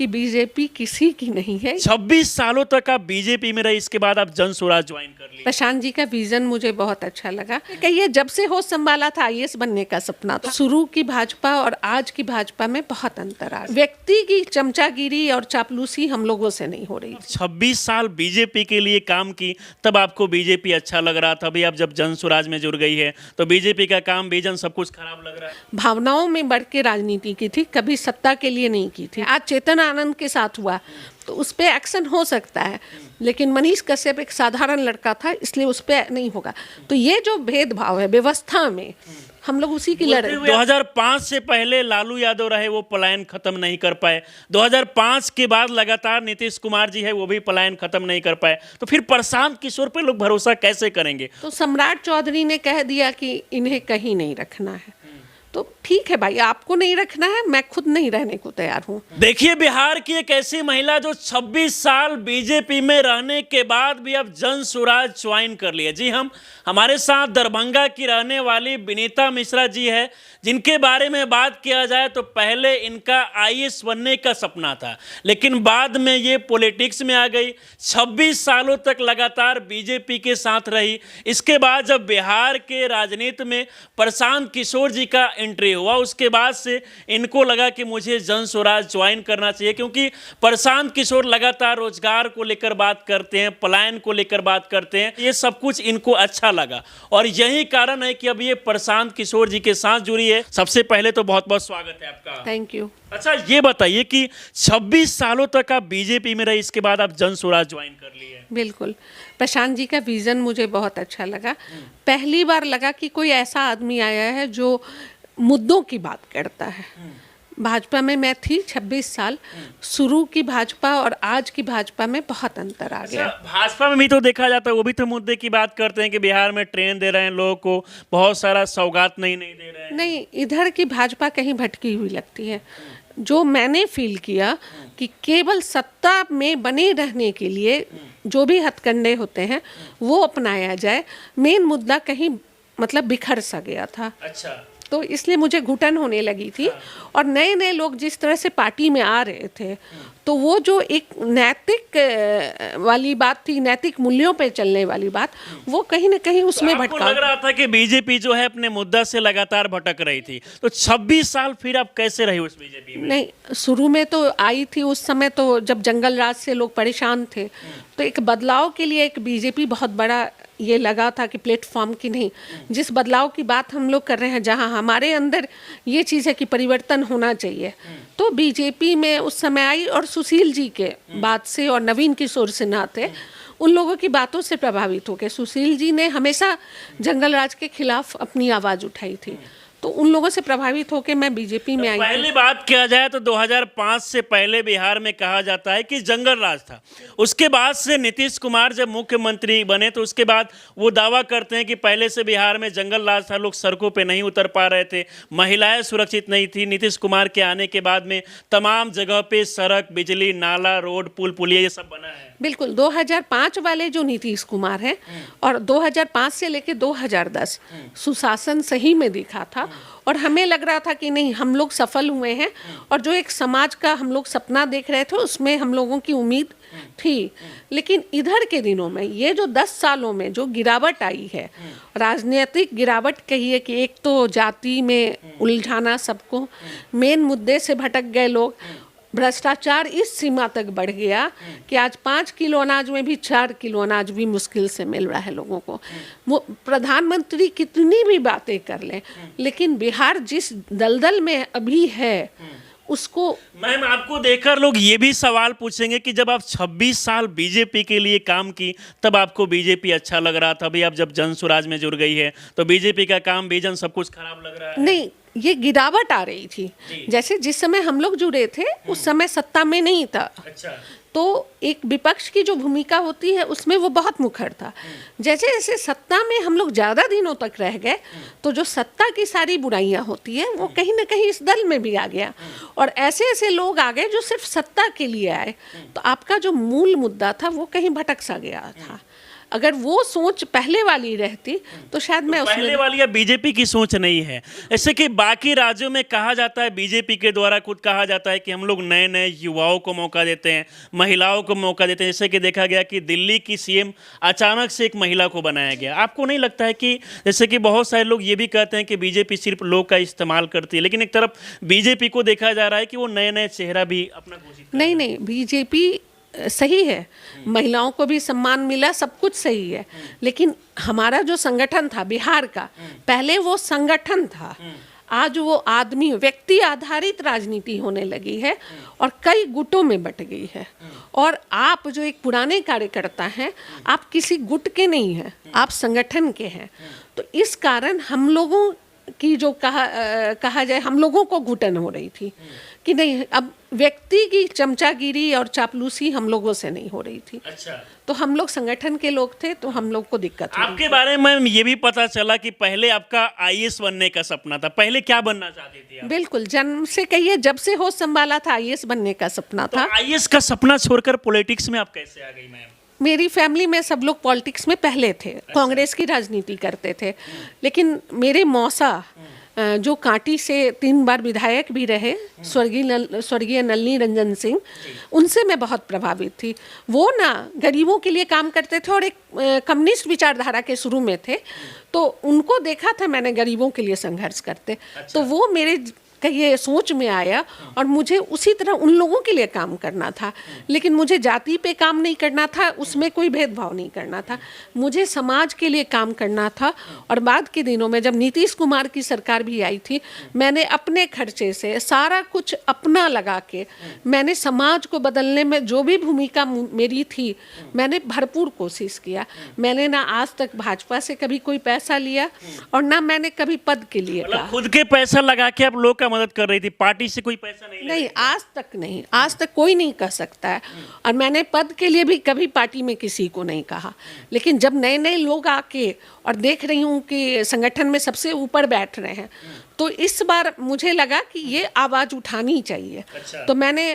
कि बीजेपी किसी की नहीं है। 26 सालों तक आप बीजेपी में रहे, इसके बाद आप जन स्वराज ज्वाइन कर लिए। प्रशांत जी का विजन मुझे बहुत अच्छा लगा। कहिए जब से होश संभाला था आईएएस बनने का सपना था। शुरू की भाजपा और आज की भाजपा में बहुत अंतर आ, व्यक्ति की चमचागिरी और चापलूसी हम लोगों से नहीं हो रही। 26 साल बीजेपी के लिए काम की, तब आपको बीजेपी अच्छा लग रहा था। अभी आप जब जन स्वराज में जुड़ गई है तो बीजेपी का काम विजन सब कुछ खराब लग रहा है। भावनाओं में बढ़ के राजनीति की थी, कभी सत्ता के लिए नहीं की थी। आज चेतन आनंद के साथ हुआ तो उस पर एक्शन हो सकता है, लेकिन मनीष कश्यप एक साधारण लड़का था, इसलिए उस पर नहीं होगा। तो ये जो भेदभाव है व्यवस्था में, हम लोग उसी की लड़ाई। 2005 से पहले लालू यादव रहे, वो पलायन खत्म नहीं कर पाए। 2005 के बाद लगातार नीतीश कुमार जी है, वो भी पलायन खत्म नहीं कर पाए। तो फिर प्रशांत किशोर पे लोग भरोसा कैसे करेंगे? तो सम्राट चौधरी ने कह दिया कि इन्हें कहीं नहीं रखना है, तो ठीक है भाई, आपको नहीं रखना है, मैं खुद नहीं रहने को तैयार हूँ। देखिए, बिहार की एक ऐसी महिला जो 26 साल बीजेपी में रहने के बाद भी अब जन स्वराज ज्वाइन कर लिया। जी हमारे साथ दरभंगा की रहने वाली विनीता मिश्रा जी है, जिनके बारे में बात किया जाए तो पहले इनका आईएएस बनने का सपना था, लेकिन बाद में ये पॉलिटिक्स में आ गई। 26 सालों तक लगातार बीजेपी के साथ रही। इसके बाद जब बिहार के राजनीति में प्रशांत किशोर जी का एंट्री हुआ, उसके बाद से इनको लगा कि मुझे जन स्वराज ज्वाइन करना चाहिए, क्योंकि प्रशांत किशोर लगातार रोजगार को लेकर बात करते हैं, पलायन को लेकर बात करते हैं। ये सब कुछ इनको अच्छा लगा और यही कारण है कि अब ये प्रशांत किशोर जी के साथ जुड़ी है। सबसे पहले तो बहुत बहुत स्वागत है आपका। Thank you. अच्छा, ये बताइए कि 26 सालों तक आप बीजेपी में रहे, इसके बाद आप जन स्वराज ज्वाइन कर लिए। बिल्कुल, प्रशांत जी का विजन मुझे बहुत अच्छा लगा। पहली बार लगा कि कोई ऐसा आदमी आया है जो मुद्दों की बात करता है। भाजपा में मैं थी 26 साल, शुरू की भाजपा और आज की भाजपा में बहुत अंतर आ गया। भाजपा में भी तो देखा जाता है, वो भी तो मुद्दे की बात करते हैं कि बिहार में ट्रेन दे रहे हैं लोगों को, बहुत सारा सौगात नहीं दे रहे हैं। नहीं, इधर की भाजपा कहीं भटकी हुई लगती है। जो मैंने फील किया कि केवल सत्ता में बने रहने के लिए जो भी हथकंडे होते हैं वो अपनाया जाए, मेन मुद्दा कहीं मतलब बिखर सा गया था। अच्छा, तो इसलिए मुझे घुटन होने लगी थी। और नए नए लोग जिस तरह से पार्टी में आ रहे थे, तो वो जो एक नैतिक वाली बात थी, नैतिक मूल्यों पे चलने वाली बात, वो कहीं ना कहीं उसमें भटका। लग रहा था कि बीजेपी जो है अपने मुद्दा से लगातार भटक रही थी। तो 26 साल फिर आप कैसे रहे उस बीजेपी में? नहीं, शुरू में तो आई थी, उस समय तो जब जंगल राज से लोग परेशान थे, तो एक बदलाव के लिए एक बीजेपी बहुत बड़ा ये लगा था कि प्लेटफॉर्म की नहीं, जिस बदलाव की बात हम लोग कर रहे हैं, जहां हमारे अंदर ये चीज़ है कि परिवर्तन होना चाहिए, तो बीजेपी में उस समय आई। और सुशील जी के बात से और नवीन किशोर सिन्हा थे, उन लोगों की बातों से प्रभावित होकर सुशील जी ने हमेशा जंगल राज के खिलाफ अपनी आवाज़ उठाई थी, तो उन लोगों से प्रभावित होकर मैं बीजेपी में आई। पहली बात किया जाए तो 2005 से पहले बिहार में कहा जाता है कि जंगल राज था। उसके बाद से नीतीश कुमार जब मुख्यमंत्री बने तो उसके बाद वो दावा करते हैं कि पहले से बिहार में जंगल राज था, लोग सड़कों पे नहीं उतर पा रहे थे, महिलाएं सुरक्षित नहीं थी। नीतीश कुमार के आने के बाद में तमाम जगह पे सड़क, बिजली, नाला, रोड, पुल पुलिया ये सब बना है। बिल्कुल, 2005 वाले जो नीतीश कुमार हैं और 2005 से लेके 2010 सुशासन सही में दिखा था और हमें लग रहा था कि नहीं, हम लोग सफल हुए हैं और जो एक समाज का हम लोग सपना देख रहे थे उसमें हम लोगों की उम्मीद थी। लेकिन इधर के दिनों में ये जो 10 सालों में जो गिरावट आई है, राजनीतिक गिरावट कहिए कि एक तो जाति में उलझाना सबको, मेन मुद्दे से भटक गए लोग, भ्रष्टाचार इस सीमा तक बढ़ गया कि आज 5 किलो अनाज में भी 4 किलो अनाज भी मुश्किल से मिल रहा है लोगों को। प्रधानमंत्री कितनी भी बातें कर लें, लेकिन बिहार जिस दलदल में अभी है उसको। मैम, आपको देखकर लोग ये भी सवाल पूछेंगे कि जब आप 26 साल बीजेपी के लिए काम की, तब आपको बीजेपी अच्छा लग रहा था, अभी आप जब जन स्वराज में जुड़ गई है तो बीजेपी का काम, विजन सब कुछ खराब लग रहा है? नहीं, ये गिरावट आ रही थी। जैसे जिस समय हम लोग जुड़े थे उस समय सत्ता में नहीं था। अच्छा। तो एक विपक्ष की जो भूमिका होती है उसमें वो बहुत मुखर था। जैसे जैसे सत्ता में हम लोग ज़्यादा दिनों तक रह गए तो जो सत्ता की सारी बुराइयां होती है वो कहीं ना कहीं इस दल में भी आ गया और ऐसे ऐसे लोग आ गए जो सिर्फ सत्ता के लिए आए, तो आपका जो मूल मुद्दा था वो कहीं भटक सा गया था। अगर वो सोच पहले वाली रहती तो शायद मैं उसमें पहले वाली या बीजेपी की सोच नहीं है। जैसे कि बाकी राज्यों में कहा जाता है, बीजेपी के द्वारा खुद कहा जाता है कि हम लोग नए नए युवाओं को मौका देते हैं, महिलाओं को मौका देते हैं। जैसे कि देखा गया कि दिल्ली की सीएम अचानक से एक महिला को बनाया गया। आपको नहीं लगता है कि जैसे कि बहुत सारे लोग ये भी कहते हैं कि बीजेपी सिर्फ लोग का इस्तेमाल करती है, लेकिन एक तरफ बीजेपी को देखा जा रहा है कि वो नए नए चेहरा भी अपना घोषित कर नहीं, बीजेपी सही है, महिलाओं को भी सम्मान मिला, सब कुछ सही है, लेकिन हमारा जो संगठन था बिहार का, पहले वो संगठन था, आज वो आदमी व्यक्ति आधारित राजनीति होने लगी है और कई गुटों में बट गई है। और आप जो एक पुराने कार्यकर्ता हैं, आप किसी गुट के नहीं हैं, आप संगठन के हैं। तो इस कारण हम लोगों की जो कहा जाए, हम लोगों को घुटन हो रही थी कि नहीं, अब व्यक्ति की चमचागिरी और चापलूसी हम लोगों से नहीं हो रही थी। अच्छा, तो हम लोग संगठन के लोग थे, तो हम लोग को दिक्कत हुई। आपके बारे में ये भी पता चला कि पहले आपका आईएएस बनने का सपना था। पहले क्या बनना चाहती थी आप? बिल्कुल, जन्म से कहिए, जब से होश संभाला था आईएएस बनने का सपना था। तो आईएएस का सपना छोड़कर पॉलिटिक्स में आप कैसे आ गई मैम? मेरी फैमिली में सब लोग पॉलिटिक्स में पहले थे, कांग्रेस की राजनीति करते थे, लेकिन मेरे मौसा जो कांटी से 3 बार विधायक भी रहे, स्वर्गीय नलिनी रंजन सिंह, उनसे मैं बहुत प्रभावित थी। वो ना गरीबों के लिए काम करते थे और एक कम्युनिस्ट विचारधारा के शुरू में थे, तो उनको देखा था मैंने गरीबों के लिए संघर्ष करते। तो वो मेरे कहिए सोच में आया और मुझे उसी तरह उन लोगों के लिए काम करना था, लेकिन मुझे जाति पे काम नहीं करना था, उसमें कोई भेदभाव नहीं करना था, मुझे समाज के लिए काम करना था। और बाद के दिनों में जब नीतीश कुमार की सरकार भी आई थी, मैंने अपने खर्चे से सारा कुछ अपना लगा के मैंने समाज को बदलने में जो भी भूमिका मेरी थी, मैंने भरपूर कोशिश किया। मैंने ना आज तक भाजपा से कभी कोई पैसा लिया और ना मैंने कभी पद के लिए कहा। खुद के पैसा लगा के आप लोग का मदद कर रही थी, पार्टी से कोई पैसा नहीं, आज तक नहीं, आज तक कोई नहीं कह सकता है। और मैंने पद के लिए भी कभी पार्टी में किसी को नहीं कहा, लेकिन जब नए नए लोग आके और देख रही हूँ कि संगठन में सबसे ऊपर बैठ रहे हैं, तो इस बार मुझे लगा कि ये आवाज़ उठानी चाहिए। अच्छा। तो मैंने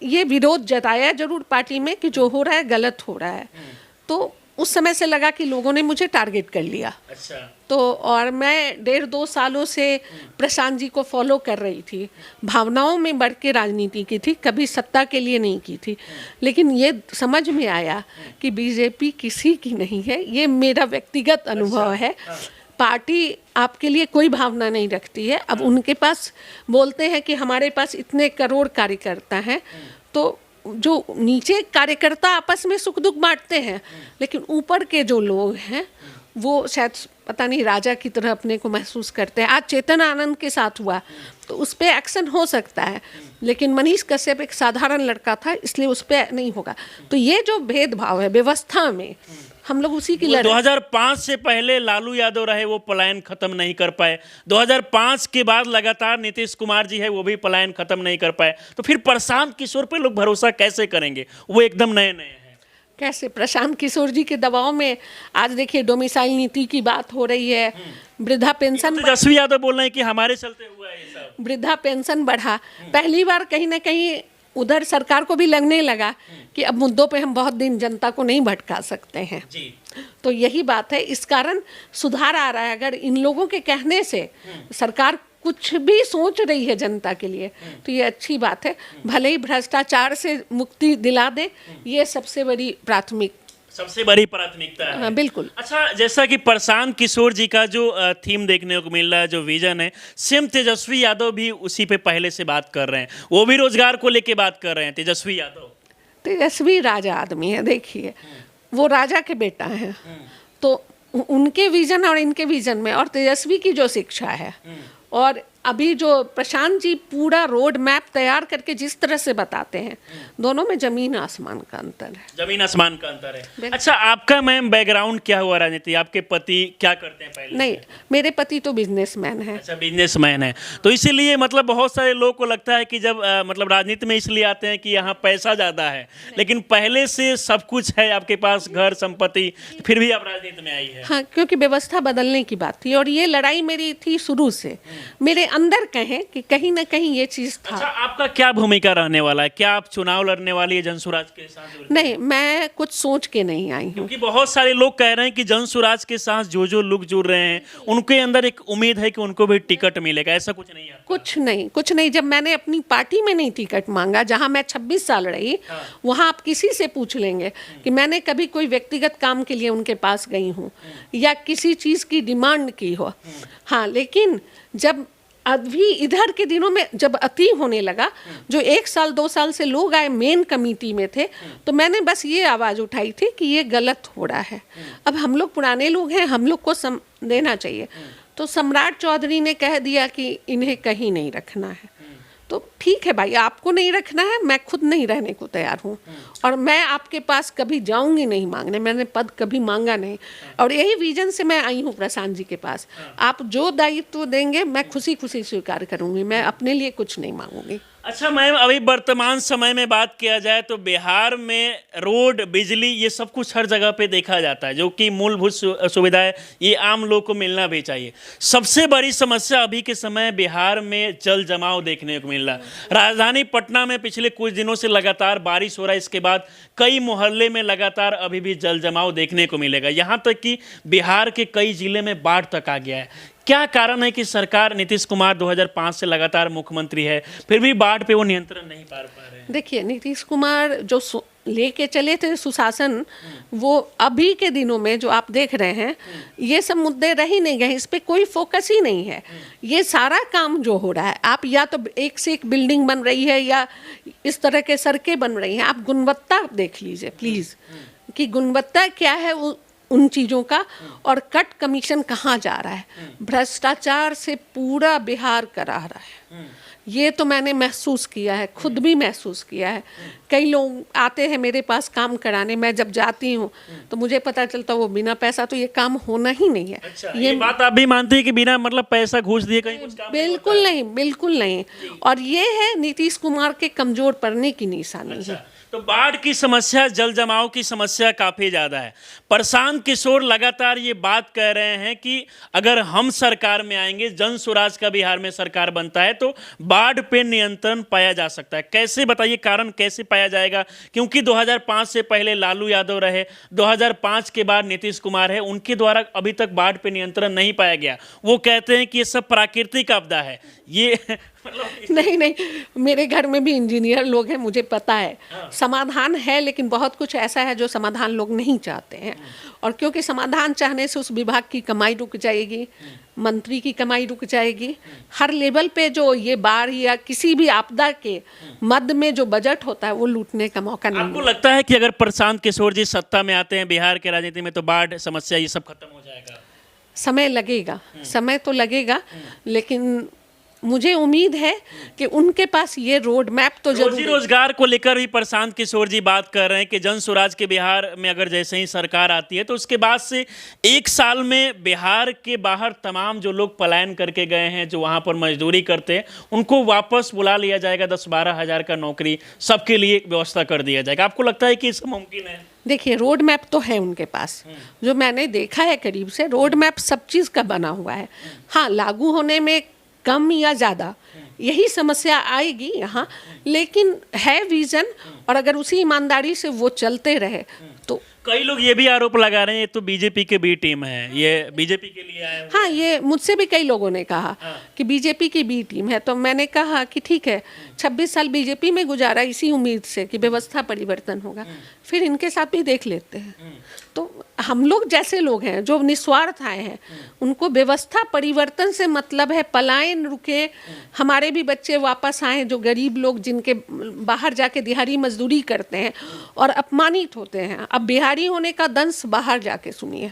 ये विरोध जताया जरूर पार्टी में कि जो हो रहा है गलत हो रहा है। तो उस समय से लगा कि लोगों ने मुझे टारगेट कर लिया। अच्छा। तो और मैं 1.5-2 सालों से प्रशांत जी को फॉलो कर रही थी, भावनाओं में बढ़ के राजनीति की थी, कभी सत्ता के लिए नहीं की थी। लेकिन ये समझ में आया कि बीजेपी किसी की नहीं है, ये मेरा व्यक्तिगत अनुभव है। पार्टी आपके लिए कोई भावना नहीं रखती है। अब उनके पास बोलते हैं कि हमारे पास इतने करोड़ कार्यकर्ता हैं, तो जो नीचे कार्यकर्ता आपस में सुख दुख बांटते हैं, लेकिन ऊपर के जो लोग हैं वो शायद पता नहीं राजा की तरह अपने को महसूस करते हैं। आज चेतन आनंद के साथ हुआ तो उस पर एक्शन हो सकता है, लेकिन मनीष कश्यप एक साधारण लड़का था, इसलिए उस पर नहीं होगा। तो ये जो भेदभाव है व्यवस्था में, हम लोग उसी की लड़ाई। 2005 से पहले लालू यादव रहे, वो पलायन खत्म नहीं कर पाए। 2005 के बाद लगातार नीतीश कुमार जी है, वो भी पलायन खत्म नहीं कर पाए। तो फिर प्रशांत किशोर पे लोग भरोसा कैसे करेंगे? वो एकदम नए नए हैं। कैसे? प्रशांत किशोर जी के दबाव में आज देखिए डोमिसाइल नीति की बात हो रही है, वृद्धा पेंशन, तेजस्वी यादव बोल रहे हैं कि हमारे चलते हुआ है ये सब। वृद्धा पेंशन बढ़ा। पहली बार कहीं ना कहीं उधर सरकार को भी लगने लगा कि अब मुद्दों पे हम बहुत दिन जनता को नहीं भटका सकते हैं जी। तो यही बात है, इस कारण सुधार आ रहा है। अगर इन लोगों के कहने से सरकार कुछ भी सोच रही है जनता के लिए, तो ये अच्छी बात है। भले ही भ्रष्टाचार से मुक्ति दिला दे, ये सबसे बड़ी प्राथमिकता है। हाँ, बिल्कुल। अच्छा, जैसा कि प्रशांत किशोर जी का जो थीम देखने को मिल रहा है, जो विजन है, सेम तेजस्वी यादव भी उसी पे पहले से बात कर रहे हैं। वो भी रोजगार को लेके बात कर रहे हैं। तेजस्वी यादव, तेजस्वी राजा आदमी है, देखिए वो राजा के बेटा हैं, तो उनके विजन और इनके विजन में, और तेजस्वी की जो शिक्षा है, और अभी जो प्रशांत जी पूरा रोड मैप तैयार करके जिस तरह से बताते हैं, दोनों में जमीन आसमान का अंतर है। जमीन आसमान का अंतर है। अच्छा, आपका मैम बैकग्राउंड क्या हुआ राजनीति? आपके पति क्या करते हैं पहले? नहीं, मेरे पति तो बिजनेसमैन है। अच्छा, बिजनेसमैन है। तो इसीलिए मतलब बहुत सारे लोगों को लगता है कि जब मतलब राजनीति में इसलिए आते हैं कि यहाँ पैसा ज़्यादा है, लेकिन पहले से सब कुछ है आपके पास, घर संपत्ति, फिर भी आप राजनीति में आई है। हाँ, क्योंकि व्यवस्था बदलने की बात थी और ये लड़ाई मेरी थी शुरू से। मेरे अंदर कहें कि कहीं ना कहीं ये चीज़ था। अच्छा, आपका क्या भूमिका रहने वाला है? क्या आप चुनाव लड़ने वाली है जनसुराज के साथ? नहीं, मैं कुछ सोच के नहीं आई हूँ। क्योंकि बहुत सारे लोग कह रहे हैं कि जनसुराज के साथ जो लोग जुड़ रहे हैं उनके अंदर एक उम्मीद है कि उनको भी टिकट मिलेगा। ऐसा कुछ नहीं है? कुछ नहीं, कुछ नहीं। जब मैंने अपनी पार्टी में नहीं टिकट मांगा, जहां मैं 26 साल रही, वहां आप किसी से पूछ लेंगे कि मैंने कभी कोई व्यक्तिगत काम के लिए उनके पास गई हूं या किसी चीज़ की डिमांड की हो। हाँ, लेकिन जब अभी इधर के दिनों में जब अति होने लगा, जो 1 साल 2 साल से लोग आए मेन कमेटी में थे, तो मैंने बस ये आवाज़ उठाई थी कि ये गलत हो रहा है। अब हम लोग पुराने लोग हैं, हम लोग को देना चाहिए। तो सम्राट चौधरी ने कह दिया कि इन्हें कहीं नहीं रखना है। तो ठीक है भाई, आपको नहीं रखना है, मैं खुद नहीं रहने को तैयार हूँ। और मैं आपके पास कभी जाऊंगी नहीं मांगने, मैंने पद कभी मांगा नहीं। और यही विजन से मैं आई हूँ प्रशांत जी के पास। आप जो दायित्व देंगे मैं खुशी खुशी स्वीकार करूँगी, मैं अपने लिए कुछ नहीं मांगूंगी। अच्छा मैम, अभी वर्तमान समय में बात किया जाए तो बिहार में रोड, बिजली, ये सब कुछ हर जगह पे देखा जाता है, जो कि मूलभूत सुविधाएं ये आम लोग को मिलना भी चाहिए। सबसे बड़ी समस्या अभी के समय बिहार में जल जमाव देखने को मिल रहा है। राजधानी पटना में पिछले कुछ दिनों से लगातार बारिश हो रहा है, इसके बाद कई मोहल्ले में लगातार अभी भी जल जमाव देखने को मिलेगा। यहाँ तक कि बिहार के कई जिले में बाढ़ तक आ गया है। क्या कारण है कि सरकार, नीतीश कुमार 2005 से लगातार मुख्यमंत्री है, फिर भी बाढ़ पे वो नियंत्रण नहीं पा रहे हैं? देखिए, नीतीश कुमार जो लेके चले थे सुशासन, वो अभी के दिनों में जो आप देख रहे हैं, ये सब मुद्दे रह ही नहीं गए, इस पे कोई फोकस ही नहीं है। ये सारा काम जो हो रहा है, आप या तो एक से एक बिल्डिंग बन रही है या इस तरह के सड़कें बन रही हैं। आप गुणवत्ता देख लीजिए प्लीज़, कि गुणवत्ता क्या है उन चीज़ों का, और कट कमीशन कहाँ जा रहा है। भ्रष्टाचार से पूरा बिहार करा रहा है। ये तो मैंने महसूस किया है, खुद भी महसूस किया है। कई लोग आते हैं मेरे पास काम कराने, मैं जब जाती हूँ तो मुझे पता चलता वो बिना पैसा तो ये काम होना ही नहीं है। अच्छा, ये बात आप भी मानती है कि बिना मतलब पैसा घूस दिए कहीं कुछ काम बिल्कुल नहीं, बिल्कुल नहीं। और ये है नीतीश कुमार के कमजोर पड़ने की निशानी है। तो बाढ़ की समस्या, जल जमाव की समस्या काफ़ी ज़्यादा है। प्रशांत किशोर लगातार ये बात कह रहे हैं कि अगर हम सरकार में आएंगे, जन स्वराज का बिहार में सरकार बनता है, तो बाढ़ पे नियंत्रण पाया जा सकता है। कैसे, बताइए कारण कैसे पाया जाएगा? क्योंकि 2005 से पहले लालू यादव रहे, 2005 के बाद नीतीश कुमार है, उनके द्वारा अभी तक बाढ़ पे नियंत्रण नहीं पाया गया। वो कहते हैं कि ये सब प्राकृतिक आपदा है। ये नहीं, मेरे घर में भी इंजीनियर लोग हैं, मुझे पता है समाधान है, लेकिन बहुत कुछ ऐसा है जो समाधान लोग नहीं चाहते हैं। और क्योंकि समाधान चाहने से उस विभाग की कमाई रुक जाएगी, मंत्री की कमाई रुक जाएगी। हर लेवल पे जो ये बाढ़ या किसी भी आपदा के मध्य में जो बजट होता है वो लूटने का मौका नहीं। आपको लगता है कि अगर प्रशांत किशोर जी सत्ता में आते हैं बिहार के राजनीति में, तो बाढ़ समस्या ये सब खत्म हो जाएगा? समय लगेगा, समय तो लगेगा, लेकिन मुझे उम्मीद है कि उनके पास ये रोड मैप तो जरूर। रोजी रोजगार को लेकर भी प्रशांत किशोर जी बात कर रहे हैं कि जन स्वराज के बिहार में अगर जैसे ही सरकार आती है तो उसके बाद से 1 साल में बिहार के बाहर तमाम जो लोग पलायन करके गए हैं, जो वहाँ पर मजदूरी करते हैं, उनको वापस बुला लिया जाएगा। 10-12 हज़ार का नौकरी सबके लिए व्यवस्था कर दिया जाएगा। आपको लगता है कि इससे मुमकिन है? देखिए, रोड मैप तो है उनके पास, जो मैंने देखा है करीब से, रोड मैप सब चीज़ का बना हुआ है। हाँ, लागू होने में कम या ज़्यादा यही समस्या आएगी यहाँ, लेकिन है विजन। और अगर उसी ईमानदारी से वो चलते रहे तो। कई लोग ये भी आरोप लगा रहे हैं ये तो बीजेपी के बी टीम है, ये बीजेपी के लिए आए। हाँ, ये मुझसे भी कई लोगों ने कहा कि बीजेपी की बी टीम है। तो मैंने कहा कि ठीक है, 26 साल बीजेपी में गुजारा इसी उम्मीद से कि व्यवस्था परिवर्तन होगा, फिर इनके साथ भी देख लेते हैं। तो हम लोग जैसे लोग हैं जो निस्वार्थ आए हैं, उनको व्यवस्था परिवर्तन से मतलब है, पलायन रुके, हमारे भी बच्चे वापस आए, जो गरीब लोग जिनके बाहर जाके दिहाड़ी मजदूरी करते हैं और अपमानित होते हैं। अब बिहारी होने का दंश बाहर जाके सुनिए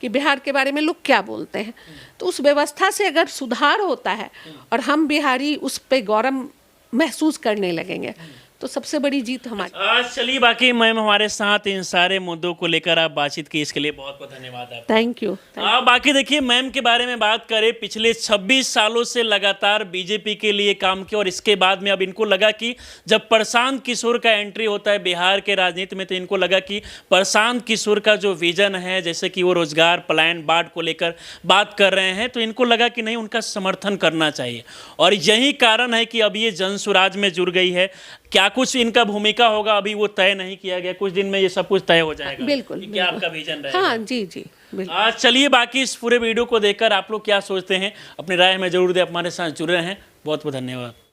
कि बिहार के बारे में लोग क्या बोलते हैं। तो उस व्यवस्था से अगर सुधार होता है और हम बिहारी उस पर गौरव महसूस करने लगेंगे, तो सबसे बड़ी जीत हमारी। आज चलिए, बाकी मैम हमारे साथ इन सारे मुद्दों को लेकर आप बातचीत की, इसके लिए बहुत बहुत धन्यवाद आपका। Thank you. बाकी देखिए, मैम के बारे में बात करें, पिछले 26 सालों से लगातार बीजेपी के लिए काम किया और इसके बाद में अब इनको लगा कि जब प्रशांत किशोर का एंट्री होता है बिहार के राजनीति में, तो इनको लगा कि प्रशांत किशोर का जो विजन है, जैसे कि वो रोजगार पलायन बाढ़ को लेकर बात कर रहे हैं, तो इनको लगा कि नहीं, उनका समर्थन करना चाहिए। और यही कारण है कि अब ये जन स्वराज में जुड़ गई है। क्या कुछ इनका भूमिका होगा अभी वो तय नहीं किया गया, कुछ दिन में ये सब कुछ तय हो जाएगा। बिल्कुल, कि क्या आपका विजन रहेगा? हाँ जी जी बिल्कुल। चलिए, बाकी इस पूरे वीडियो को देखकर आप लोग क्या सोचते हैं, अपनी राय हमें जरूर दें। हमारे साथ जुड़ रहे हैं, बहुत बहुत धन्यवाद।